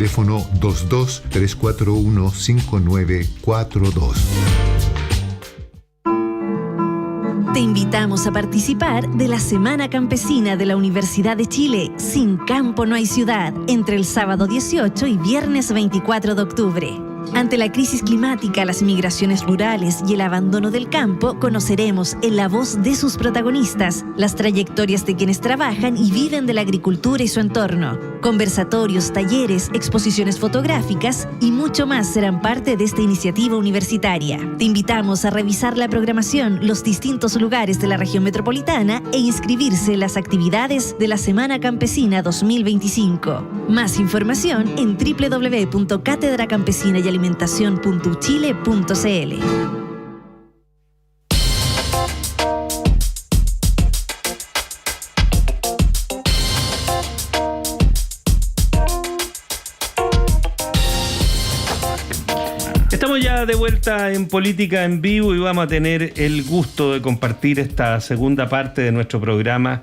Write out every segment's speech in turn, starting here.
teléfono 22-341-5942. Te invitamos a participar de la Semana Campesina de la Universidad de Chile, Sin Campo No Hay Ciudad, entre el sábado 18 y viernes 24 de octubre. Ante la crisis climática, las migraciones rurales y el abandono del campo, conoceremos en la voz de sus protagonistas las trayectorias de quienes trabajan y viven de la agricultura y su entorno. Conversatorios, talleres, exposiciones fotográficas y mucho más serán parte de esta iniciativa universitaria. Te invitamos a revisar la programación, los distintos lugares de la región metropolitana e inscribirse en las actividades de la Semana Campesina 2025. Más información en www.catedracampesinayalimentacion.uchile.cl. Estamos ya de vuelta en Política en Vivo y vamos a tener el gusto de compartir esta segunda parte de nuestro programa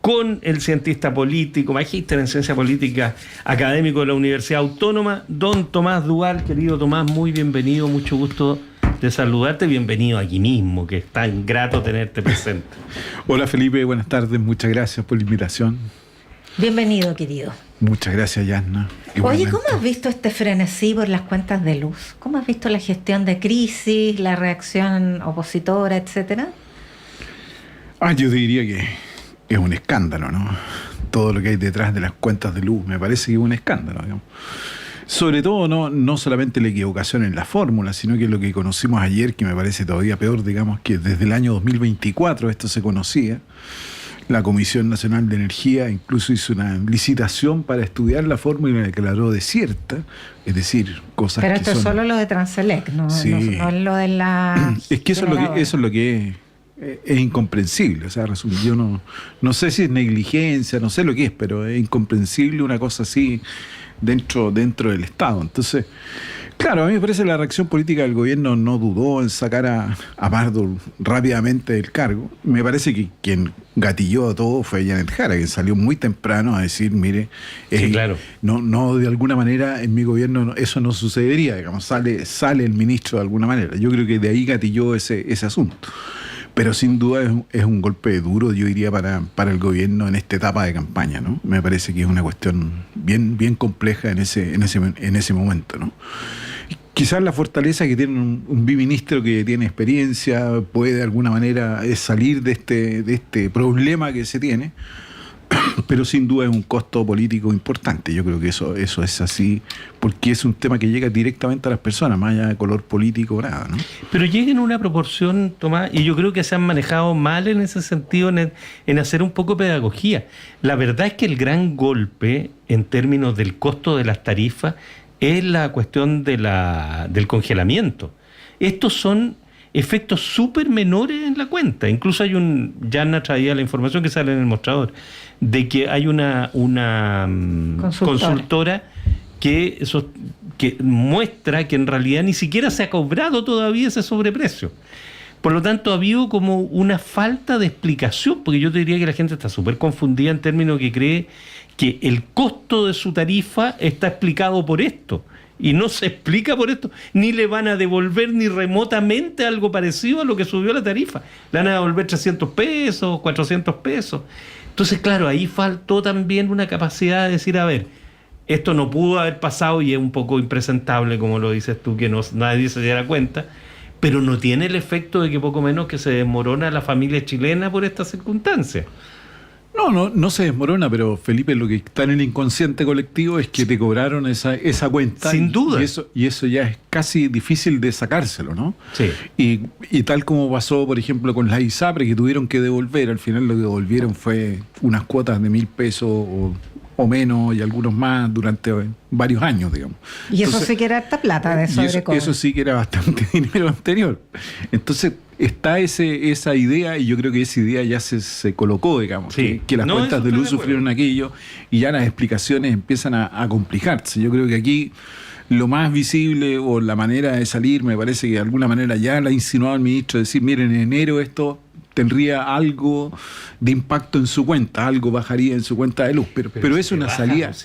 con el cientista político, magíster en ciencia política, académico de la Universidad Autónoma, don Tomás Duval. Querido Tomás, muy bienvenido, mucho gusto de saludarte, bienvenido aquí mismo, que es tan grato tenerte presente. Hola Felipe, buenas tardes, muchas gracias por la invitación. Bienvenido, querido. Muchas gracias, Yasna. Oye, ¿cómo has visto este frenesí por las cuentas de luz? ¿Cómo has visto la gestión de crisis, la reacción opositora, etcétera? Yo diría que es un escándalo, ¿no? Todo lo que hay detrás de las cuentas de luz me parece que es un escándalo, digamos. Sobre todo no solamente la equivocación en la fórmula, sino que lo que conocimos ayer, que me parece todavía peor, digamos, que desde el año 2024 esto se conocía. La Comisión Nacional de Energía incluso hizo una licitación para estudiar la fórmula y la declaró desierta, es decir, cosas Pero que esto son... es solo lo de Transelec, ¿no? Sí. No es lo de la... Es que eso es lo que es incomprensible. O sea, yo no sé si es negligencia, no sé lo que es, pero es incomprensible una cosa así dentro del Estado. Entonces, claro, a mí me parece que la reacción política del gobierno no dudó en sacar a Pardo rápidamente del cargo. Me parece que quien gatilló todo fue Janet Jara, quien salió muy temprano a decir, mire, sí, claro. no de alguna manera en mi gobierno eso no sucedería, digamos, sale el ministro de alguna manera. Yo creo que de ahí gatilló ese asunto. Pero sin duda es un golpe duro, yo diría, para el gobierno en esta etapa de campaña, ¿no? Me parece que es una cuestión bien compleja en ese momento, ¿no? Quizás la fortaleza que tiene un biministro que tiene experiencia puede de alguna manera salir de este problema que se tiene, pero sin duda es un costo político importante. Yo creo que eso es así, porque es un tema que llega directamente a las personas, más allá de color político o nada, ¿no? Pero llega en una proporción, Tomás, y yo creo que se han manejado mal en ese sentido, en hacer un poco de pedagogía. La verdad es que el gran golpe en términos del costo de las tarifas es la cuestión del congelamiento. Estos son efectos súper menores en la cuenta. Incluso Yana traía la información que sale en el mostrador, de que hay una consultora que muestra que en realidad ni siquiera se ha cobrado todavía ese sobreprecio. Por lo tanto, ha habido como una falta de explicación, porque yo te diría que la gente está súper confundida en términos que cree que el costo de su tarifa está explicado por esto. Y no se explica por esto, ni le van a devolver ni remotamente algo parecido a lo que subió la tarifa. Le van a devolver 300 pesos, 400 pesos. Entonces, claro, ahí faltó también una capacidad de decir, a ver, esto no pudo haber pasado y es un poco impresentable, como lo dices tú, que nadie se diera cuenta, pero no tiene el efecto de que poco menos que se desmorona la familia chilena por estas circunstancias. No se desmorona, pero Felipe, lo que está en el inconsciente colectivo es que te cobraron esa cuenta. Sin duda. Y eso ya es casi difícil de sacárselo, ¿no? Sí. Y tal como pasó, por ejemplo, con las ISAPRE, que tuvieron que devolver, al final lo que devolvieron fue unas cuotas de 1.000 pesos o menos, y algunos más durante varios años, digamos. Y entonces, eso sí que era harta plata de sobrecobro. Eso sí que era bastante dinero anterior. Entonces está esa idea, y yo creo que esa idea ya se colocó, digamos, sí. que las cuentas de luz sufrieron aquello, y ya las explicaciones empiezan a complicarse. Yo creo que aquí lo más visible, o la manera de salir, me parece que de alguna manera ya la ha insinuado el ministro, decir, miren, en enero esto tendría algo de impacto en su cuenta, algo bajaría en su cuenta de luz, pero es si una te salida. baja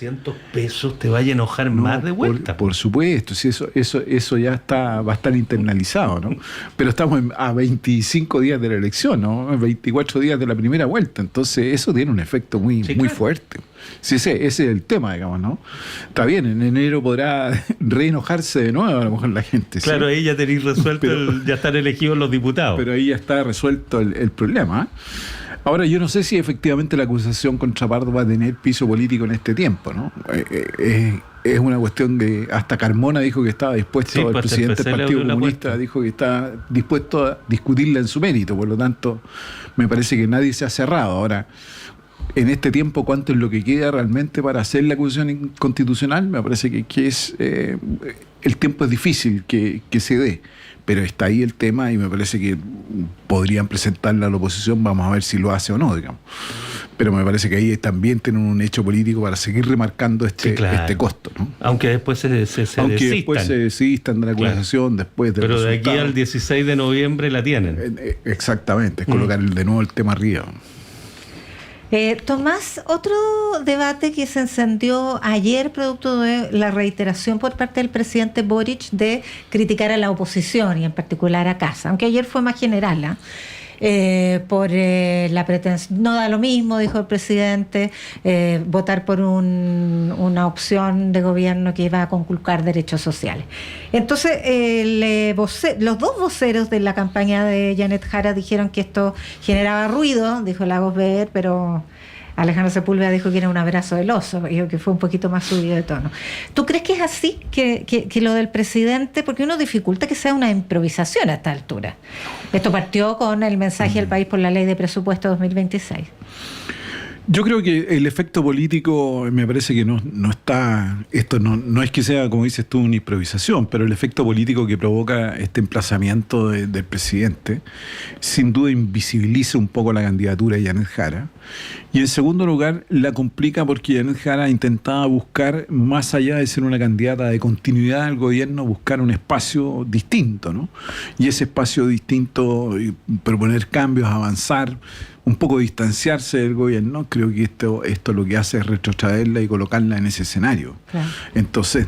$200 te vaya a enojar No, más de vuelta. por supuesto, si eso ya va a estar internalizado, ¿no? Pero estamos a 25 días de la elección, ¿no? 24 días de la primera vuelta, entonces eso tiene un efecto muy Sí, claro. fuerte. Sí, ese es el tema, digamos, ¿no? Está bien, en enero podrá reenojarse de nuevo a lo mejor la gente. Claro, ¿sí? ahí ya tenéis resuelto, ya están elegidos los diputados. Pero ahí ya está resuelto el problema. Ahora, yo no sé si efectivamente la acusación contra Pardo va a tener piso político en este tiempo, ¿no? Es una cuestión de... Hasta Carmona dijo que estaba dispuesto, Sí, el pues, presidente del el Partido PCL abrió la Comunista puerta. dijo que está dispuesto a discutirla en su mérito, por lo tanto, me parece que nadie se ha cerrado. Ahora, en este tiempo, ¿cuánto es lo que queda realmente para hacer la acusación inconstitucional? Me parece que es el tiempo es difícil que se dé, pero está ahí el tema y me parece que podrían presentarla a la oposición, vamos a ver si lo hace o no, digamos. Pero me parece que ahí también tienen un hecho político para seguir remarcando Sí, claro. este costo, ¿no? Aunque después se Aunque desistan. después se desistan de la Claro. acusación, después del Pero de aquí resultado. al 16 de noviembre la tienen. Exactamente, es colocar de nuevo el tema arriba. Tomás, otro debate que se encendió ayer producto de la reiteración por parte del presidente Boric de criticar a la oposición y en particular a Kassa, aunque ayer fue más general, ¿ah? Por la pretensión, no da lo mismo, dijo el presidente, votar por una opción de gobierno que iba a conculcar derechos sociales. Entonces, los dos voceros de la campaña de Janet Jara dijeron que esto generaba ruido, dijo Lagos Ver, pero Alejandro Sepúlveda dijo que era un abrazo del oso, dijo que fue un poquito más subido de tono. ¿Tú crees que es así, que lo del presidente, porque uno dificulta que sea una improvisación a esta altura? Esto partió con el mensaje al país por la ley de presupuesto 2026. Yo creo que el efecto político me parece que no está, esto no es que sea, como dices tú, una improvisación, pero el efecto político que provoca este emplazamiento del presidente sin duda invisibiliza un poco la candidatura de Janet Jara, y en segundo lugar la complica porque Janet Jara intentaba buscar, más allá de ser una candidata de continuidad al gobierno, buscar un espacio distinto, ¿no? Y ese espacio distinto, proponer cambios, avanzar, un poco distanciarse del gobierno, creo que esto lo que hace es retrotraerla y colocarla en ese escenario. Claro. Entonces,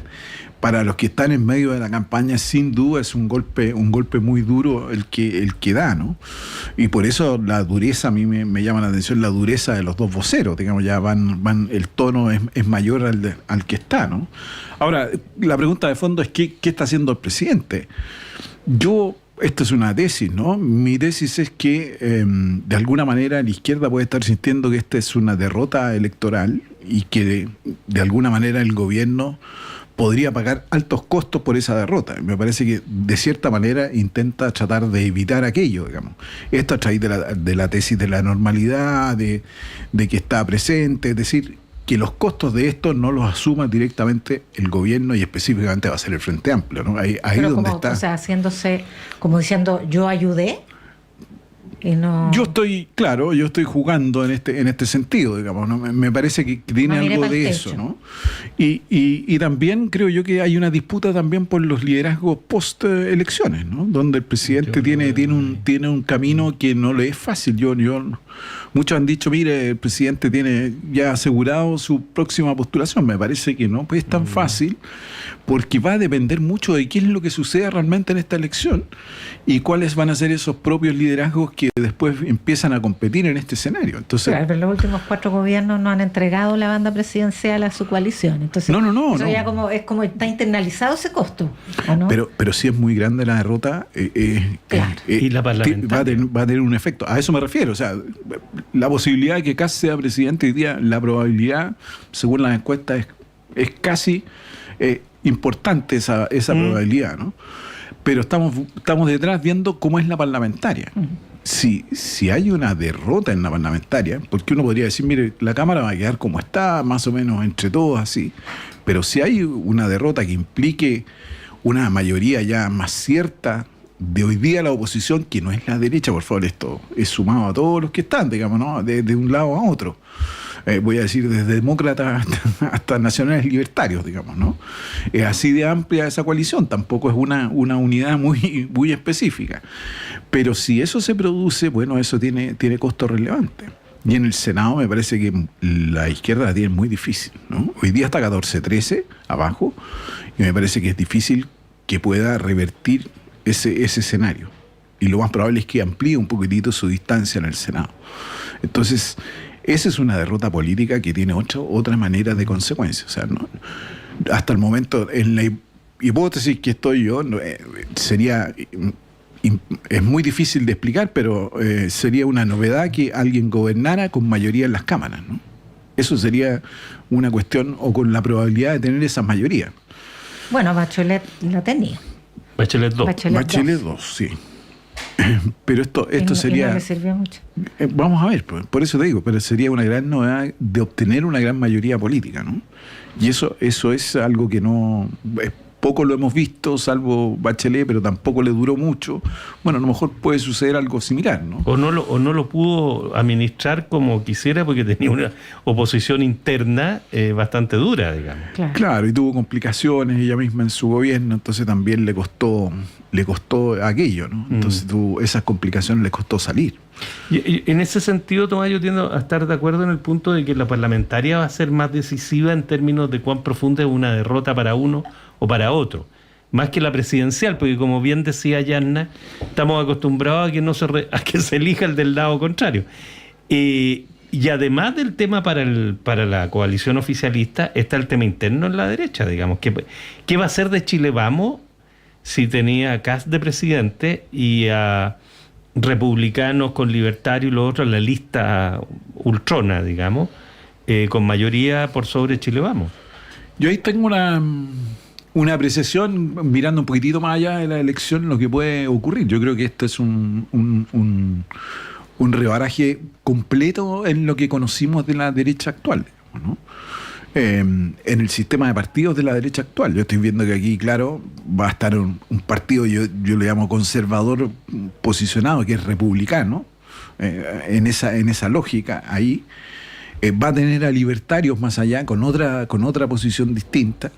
para los que están en medio de la campaña, sin duda es un golpe muy duro el que da, ¿no? Y por eso la dureza, a mí me llama la atención la dureza de los dos voceros, digamos, ya el tono es mayor al que está, ¿no? Ahora, la pregunta de fondo es ¿qué está haciendo el presidente? Esto es una tesis, ¿no? Mi tesis es que de alguna manera la izquierda puede estar sintiendo que esta es una derrota electoral y que de alguna manera el gobierno podría pagar altos costos por esa derrota. Me parece que de cierta manera intenta tratar de evitar aquello, digamos. Esto a través de la tesis de la normalidad, de que está presente, es decir, que los costos de esto no los asuma directamente el gobierno y específicamente va a ser el Frente Amplio, ¿no? Ahí Pero donde como, está. o sea, haciéndose, como diciendo, yo ayudé y no... Yo estoy jugando en este sentido, digamos, ¿no? Me parece que tiene No miré algo pa'l de techo. eso, ¿no? Y también creo yo que hay una disputa también por los liderazgos post elecciones, ¿no? Donde el presidente tiene un camino que no le es fácil. Muchos han dicho, mire, el presidente tiene ya asegurado su próxima postulación. Me parece que no es tan fácil, porque va a depender mucho de qué es lo que suceda realmente en esta elección y cuáles van a ser esos propios liderazgos que después empiezan a competir en este escenario. Entonces, Claro, pero los últimos 4 gobiernos no han entregado la banda presidencial a su coalición. Entonces, No, eso no. ya es como está internalizado ese costo, ¿o no? pero si es muy grande la derrota, Claro. Y la parlamentaria. va a tener un efecto. A eso me refiero. O sea, la posibilidad de que Kast sea presidente hoy día, la probabilidad, según las encuestas, es casi importante esa probabilidad, ¿no? Pero estamos detrás viendo cómo es la parlamentaria. Si hay una derrota en la parlamentaria, porque uno podría decir, mire, la Cámara va a quedar como está, más o menos entre todos así, pero si hay una derrota que implique una mayoría ya más cierta de hoy día la oposición, que no es la derecha, por favor, esto es sumado a todos los que están, digamos, ¿no? De un lado a otro. voy a decir desde demócratas hasta nacionales libertarios, digamos, ¿no? Es así de amplia esa coalición, tampoco es una unidad muy, muy específica. Pero si eso se produce, bueno, eso tiene costo relevante. Y en el Senado me parece que la izquierda la tiene muy difícil, ¿no? Hoy día está 14-13 abajo, y me parece que es difícil que pueda revertir ese escenario. Y lo más probable es que amplíe un poquitito su distancia en el Senado. Entonces, esa es una derrota política que tiene otra manera de consecuencias. O sea, no, hasta el momento, en la hipótesis que estoy yo, sería... Es muy difícil de explicar, pero sería una novedad que alguien gobernara con mayoría en las cámaras, ¿no? Eso sería una cuestión, o con la probabilidad de tener esa mayoría. Bueno, Bachelet la tenía. Bachelet 2. Bachelet 2, sí. Pero esto sería... no le sirvió mucho. Vamos a ver, por eso te digo, pero sería una gran novedad de obtener una gran mayoría política, ¿no? Y eso es algo que no... Poco lo hemos visto, salvo Bachelet, pero tampoco le duró mucho. Bueno, a lo mejor puede suceder algo similar, ¿no? O no lo pudo administrar como quisiera porque tenía una oposición interna bastante dura, digamos. Claro, y tuvo complicaciones ella misma en su gobierno, entonces también le costó aquello, ¿no? Entonces esas complicaciones le costó salir. Y en ese sentido, Tomás, yo tiendo a estar de acuerdo en el punto de que la parlamentaria va a ser más decisiva en términos de cuán profunda es una derrota para uno o para otro, más que la presidencial, porque como bien decía Yanna, estamos acostumbrados a que se elija el del lado contrario. Y además del tema para la coalición oficialista, está el tema interno en la derecha, digamos. ¿Qué va a ser de Chile Vamos si tenía a Kast de presidente y a republicanos con libertario y lo otro en la lista ultrona, digamos, con mayoría por sobre Chile Vamos? Yo ahí tengo una apreciación mirando un poquitito más allá de la elección, lo que puede ocurrir. Yo creo que esto es un rebaraje completo en lo que conocimos de la derecha actual, ¿no? En el sistema de partidos de la derecha actual. Yo estoy viendo que aquí, claro, va a estar un partido, yo le llamo conservador posicionado, que es republicano, en esa lógica ahí. Va a tener a libertarios más allá, con otra posición distinta.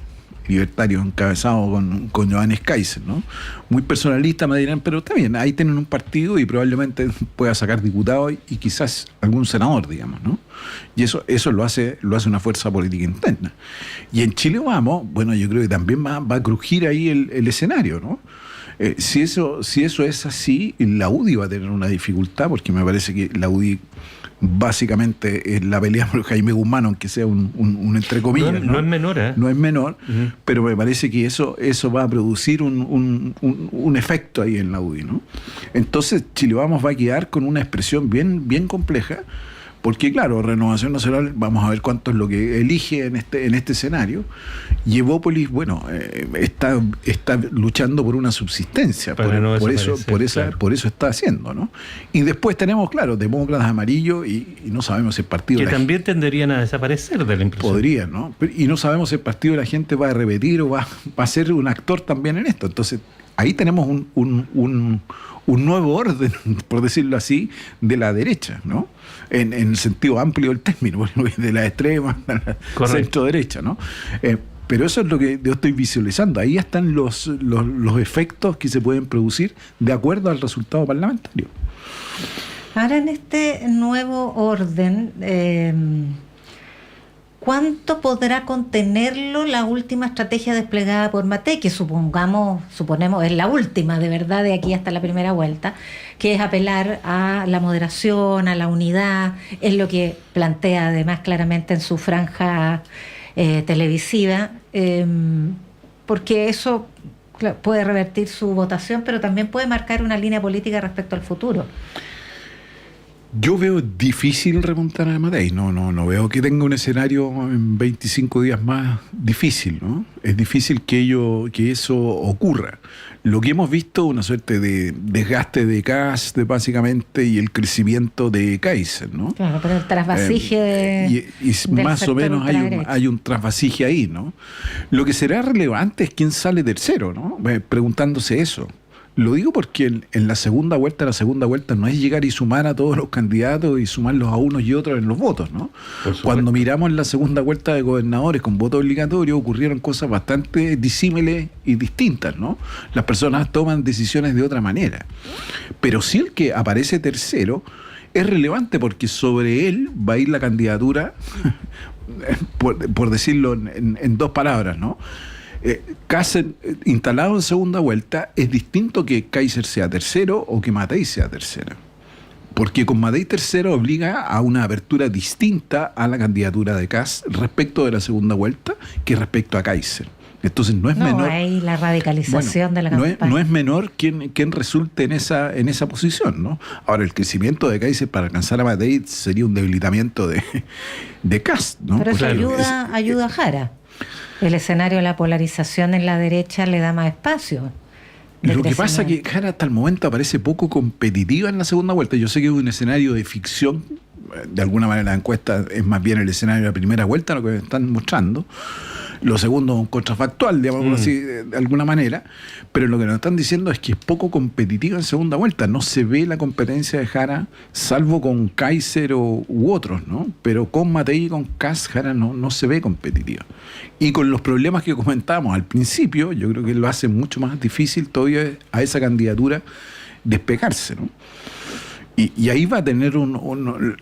Libertarios encabezados con Johannes Kaiser, ¿no? Muy personalista, me dirán, pero está bien, ahí tienen un partido y probablemente pueda sacar diputados y quizás algún senador, digamos, ¿no? Y eso lo hace una fuerza política interna. Y en Chile Vamos, bueno, yo creo que también va a crujir ahí el escenario, ¿no? Si eso es así, la UDI va a tener una dificultad, porque me parece que la UDI básicamente es la pelea por Jaime Guzmán, aunque sea un entre comillas. No es menor, ¿eh? No es menor, pero me parece que eso va a producir un efecto ahí en la UDI, ¿no? Entonces Chile Vamos va a quedar con una expresión bien, bien compleja, porque claro, Renovación Nacional, vamos a ver cuánto es lo que elige en este escenario, y Evópolis, bueno, está luchando por una subsistencia, por eso está haciendo, ¿no? Y después tenemos, claro, demócratas amarillos y no sabemos si el partido... Que también tenderían a desaparecer de la impresión. Podrían, ¿no? Y no sabemos si el partido de la gente va a repetir o va a ser un actor también en esto. Entonces, ahí tenemos un nuevo orden, por decirlo así, de la derecha, ¿no? En el sentido amplio del término, de la extrema a la centro-derecha, ¿no? Pero eso es lo que yo estoy visualizando. Ahí están los efectos que se pueden producir de acuerdo al resultado parlamentario. Ahora, en este nuevo orden, ¿cuánto podrá contenerlo la última estrategia desplegada por Matei, que suponemos es la última de verdad de aquí hasta la primera vuelta, que es apelar a la moderación, a la unidad? Es lo que plantea además claramente en su franja televisiva, porque eso puede revertir su votación, pero también puede marcar una línea política respecto al futuro. Yo veo difícil remontar a Matei, no veo que tenga un escenario en 25 días más difícil, ¿no? Es difícil que eso ocurra. Lo que hemos visto, una suerte de desgaste de Kast, básicamente, y el crecimiento de Kaiser, ¿no? Claro, pero el trasvasije y más o menos hay un trasvasije ahí, ¿no? Lo que será relevante es quién sale tercero, ¿no? Preguntándose eso. Lo digo porque en la segunda vuelta no es llegar y sumar a todos los candidatos y sumarlos a unos y otros en los votos, ¿no? Cuando miramos la segunda vuelta de gobernadores con voto obligatorio, ocurrieron cosas bastante disímiles y distintas, ¿no? Las personas toman decisiones de otra manera. Pero sí el que aparece tercero es relevante porque sobre él va a ir la candidatura, por decirlo en dos palabras, ¿no? Kass instalado en segunda vuelta es distinto que Kaiser sea tercero o que Matei sea tercera, porque con Matei tercero obliga a una apertura distinta a la candidatura de Kass respecto de la segunda vuelta que respecto a Kaiser. Entonces no es menor. Hay la radicalización de la campaña. No es menor quien resulte en esa posición, ¿no? Ahora, el crecimiento de Kaiser para alcanzar a Matei sería un debilitamiento de Kass, ¿no? Pero eso ayuda a Jara. El escenario de la polarización en la derecha le da más espacio. Lo que pasa es que Jara hasta el momento aparece poco competitiva en la segunda vuelta. Yo sé que es un escenario de ficción. De alguna manera la encuesta es más bien el escenario de la primera vuelta, lo que me están mostrando. Lo segundo, un contrafactual, digamos así, de alguna manera. Pero lo que nos están diciendo es que es poco competitiva en segunda vuelta. No se ve la competencia de Jara, salvo con Kaiser u otros, ¿no? Pero con Matei y con Kass, Jara no se ve competitiva. Y con los problemas que comentábamos al principio, yo creo que lo hace mucho más difícil todavía a esa candidatura despegarse, ¿no? Y ahí va a tener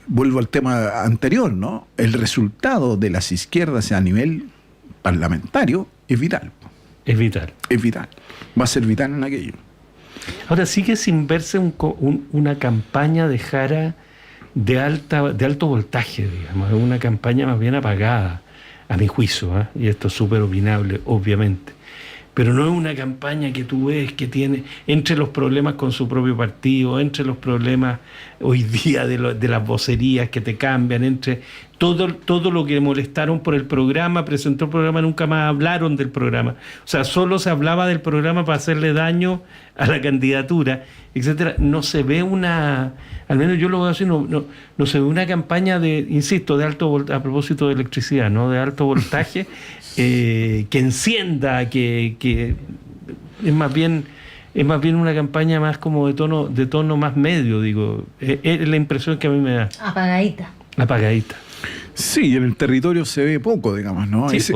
vuelvo al tema anterior, ¿no? El resultado de las izquierdas a nivel parlamentario es vital. Es vital. Es vital. Va a ser vital en aquello. Ahora, sigue sin verse una campaña de Jara de alto voltaje, digamos. Es una campaña más bien apagada, a mi juicio, ¿eh? Y esto es súper opinable, obviamente. Pero no es una campaña que tú ves que tiene, entre los problemas con su propio partido, entre los problemas hoy día de las vocerías que te cambian, entre todo lo que molestaron por el programa, presentó el programa, nunca más hablaron del programa. O sea, solo se hablaba del programa para hacerle daño a la candidatura, etcétera. No se ve al menos yo lo veo así, no se ve una campaña insisto, de alto voltaje, a propósito de electricidad, ¿no? De alto voltaje, que encienda, que es más bien una campaña más como de tono más medio, digo. Es la impresión que a mí me da. Apagadita. Sí, en el territorio se ve poco, digamos, ¿no? Sí,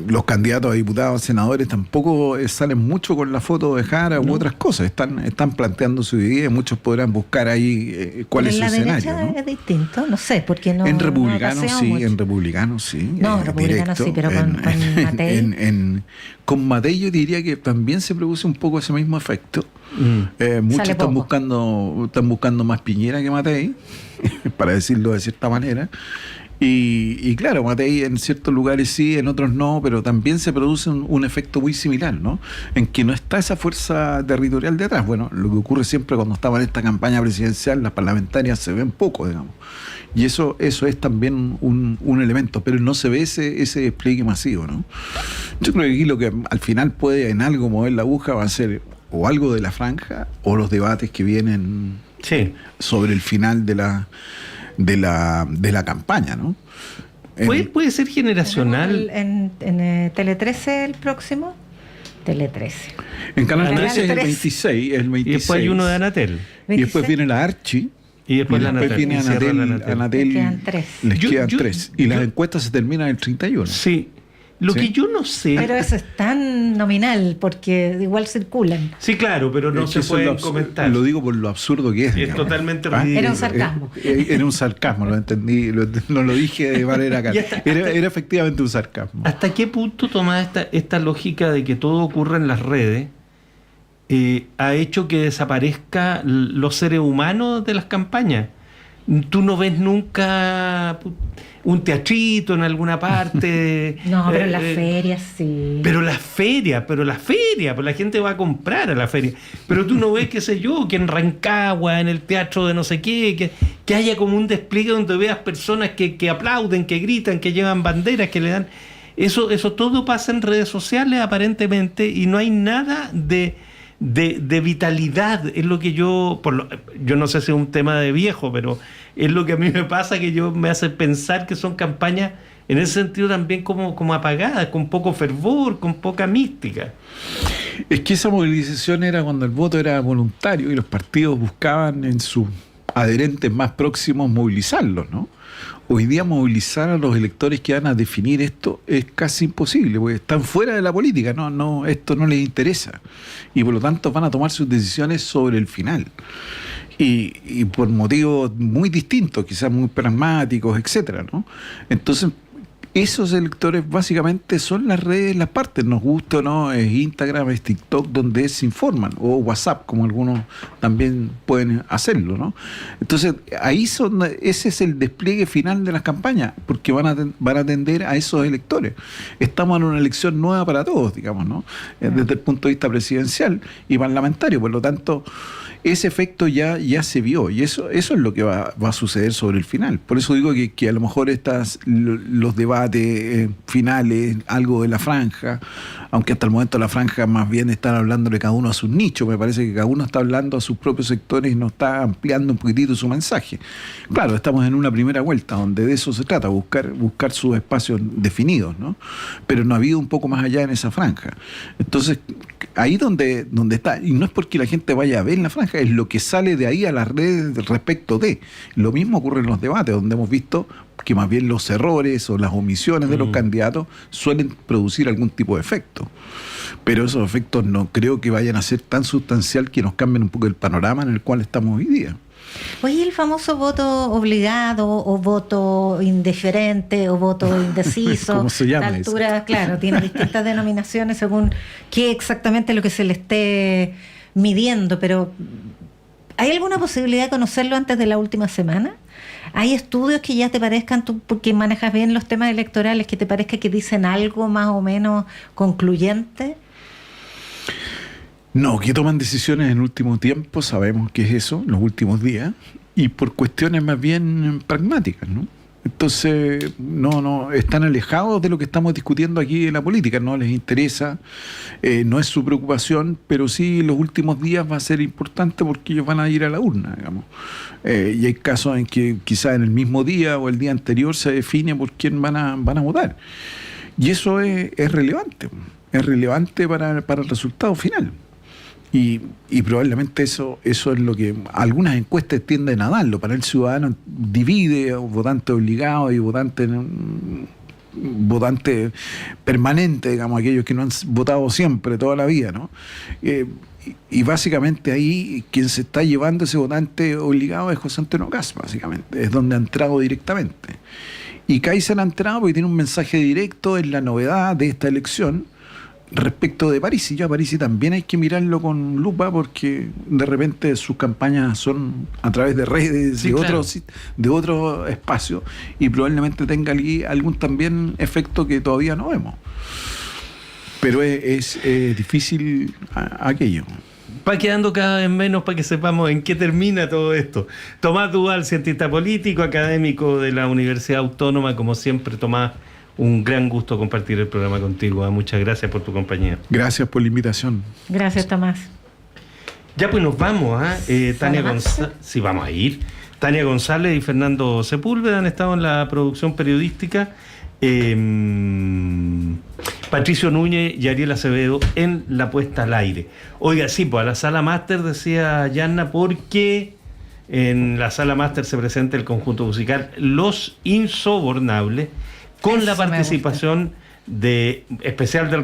los candidatos a diputados, senadores tampoco salen mucho con la foto de Jara u otras cosas. Están planteando su idea y muchos podrán buscar ahí cuál es su escenario. En la derecha es distinto, no sé, porque no. En republicanos sí. No, en republicanos sí, pero con Matei. Con Matei yo diría que también se produce un poco ese mismo efecto. Muchos están buscando más Piñera que Matei, para decirlo de cierta manera. Y claro, Matei en ciertos lugares sí, en otros no, pero también se produce un efecto muy similar, ¿no? En que no está esa fuerza territorial detrás. Bueno, lo que ocurre siempre cuando estaba en esta campaña presidencial, las parlamentarias se ven poco, digamos. Y eso es también un elemento, pero no se ve ese despliegue masivo, ¿no? Yo creo que aquí lo que al final puede en algo mover la aguja va a ser o algo de la franja o los debates que vienen sobre el final de la campaña, ¿no? Puede ser generacional. En Tele 13 el próximo. Tele 13. En Canal 13 es el 26. Y después hay uno de Anatel. Y después viene la Archi. Y después viene Anatel. Les quedan tres. Y las encuestas se terminan el 31. Sí. Lo que yo no sé... Pero eso es tan nominal, porque igual circulan. Sí, claro, pero no se pueden comentar. Lo digo por lo absurdo que es. Es totalmente ridículo. Era un sarcasmo. Era un sarcasmo, lo entendí. No lo dije de manera era efectivamente un sarcasmo. ¿Hasta qué punto tomar esta lógica de que todo ocurre en las redes ha hecho que desaparezca los seres humanos de las campañas? Tú no ves nunca un teatrito en alguna parte. No, pero en las ferias sí. Pero la feria, pues la gente va a comprar a la feria. Pero tú no ves, qué sé yo, que en Rancagua, en el teatro de no sé qué, que haya como un despliegue donde veas personas que aplauden, que gritan, que llevan banderas, que le dan... Eso todo pasa en redes sociales aparentemente y no hay nada de vitalidad. Es lo que yo no sé si es un tema de viejo, pero es lo que a mí me pasa, que me hace pensar que son campañas en ese sentido también como apagadas, con poco fervor, con poca mística. Es que esa movilización era cuando el voto era voluntario y los partidos buscaban en sus adherentes más próximos movilizarlos, ¿no? Hoy día movilizar a los electores que van a definir esto es casi imposible, porque están fuera de la política, esto no les interesa. Y por lo tanto van a tomar sus decisiones sobre el final. Y por motivos muy distintos, quizás muy pragmáticos, etcétera, ¿no? Entonces, esos electores básicamente son las redes, las partes, nos gusta o no, es Instagram, es TikTok, donde se informan, o WhatsApp, como algunos también pueden hacerlo, ¿no? Entonces, ese es el despliegue final de las campañas, porque van a atender a esos electores. Estamos en una elección nueva para todos, digamos, ¿no? Desde el punto de vista presidencial y parlamentario, por lo tanto, ese efecto ya se vio, y eso es lo que va a suceder sobre el final. Por eso digo que a lo mejor los debates finales, algo de la franja, aunque hasta el momento la franja más bien están hablando de cada uno a sus nichos, me parece que cada uno está hablando a sus propios sectores y no está ampliando un poquitito su mensaje. Claro, estamos en una primera vuelta donde de eso se trata, buscar sus espacios definidos, ¿no? Pero no ha habido un poco más allá en esa franja. Entonces, ahí donde está, y no es porque la gente vaya a ver la franja, es lo que sale de ahí a las redes respecto de. Lo mismo ocurre en los debates, donde hemos visto que más bien los errores o las omisiones de los candidatos suelen producir algún tipo de efecto. Pero esos efectos no creo que vayan a ser tan sustancial que nos cambien un poco el panorama en el cual estamos hoy día. Oye, el famoso voto obligado o voto indiferente o voto indeciso, ¿cómo se llama la altura, eso? Claro, tiene distintas denominaciones según qué exactamente lo que se le esté midiendo, pero ¿hay alguna posibilidad de conocerlo antes de la última semana? ¿Hay estudios que ya te parezcan, tú porque manejas bien los temas electorales, que te parezca que dicen algo más o menos concluyente? No, que toman decisiones en último tiempo, sabemos que es eso, en los últimos días, y por cuestiones más bien pragmáticas, ¿no? Entonces, no están alejados de lo que estamos discutiendo aquí en la política, no les interesa, no es su preocupación, pero sí los últimos días va a ser importante porque ellos van a ir a la urna, digamos. Y hay casos en que quizás en el mismo día o el día anterior se define por quién van a votar. Y eso es relevante para el resultado final. Y probablemente eso es lo que algunas encuestas tienden a darlo. Para el ciudadano divide votante obligado y votante permanente, digamos, aquellos que no han votado siempre, toda la vida, ¿no? Y básicamente ahí quien se está llevando ese votante obligado es José Antonio Kast, básicamente, es donde ha entrado directamente. Y Kaiser ha entrado porque tiene un mensaje directo, es la novedad de esta elección. Respecto de París, y yo a París también hay que mirarlo con lupa porque de repente sus campañas son a través de redes, sí, de otros espacios, y probablemente tenga algún también efecto que todavía no vemos. Pero es difícil aquello. Va quedando cada vez menos para que sepamos en qué termina todo esto. Tomás Duval, cientista político, académico de la Universidad Autónoma, como siempre, Tomás, un gran gusto compartir el programa contigo. Muchas gracias por tu compañía. Gracias por la invitación. Gracias, Tomás. Ya pues nos vamos, Tania González. Sí, vamos a ir. Tania González y Fernando Sepúlveda han estado en la producción periodística. Patricio Núñez y Ariel Acevedo en la puesta al aire. Oiga, sí, pues a la sala máster, decía Yanna, porque en la sala máster se presenta el conjunto musical Los Insobornables, con la participación especial del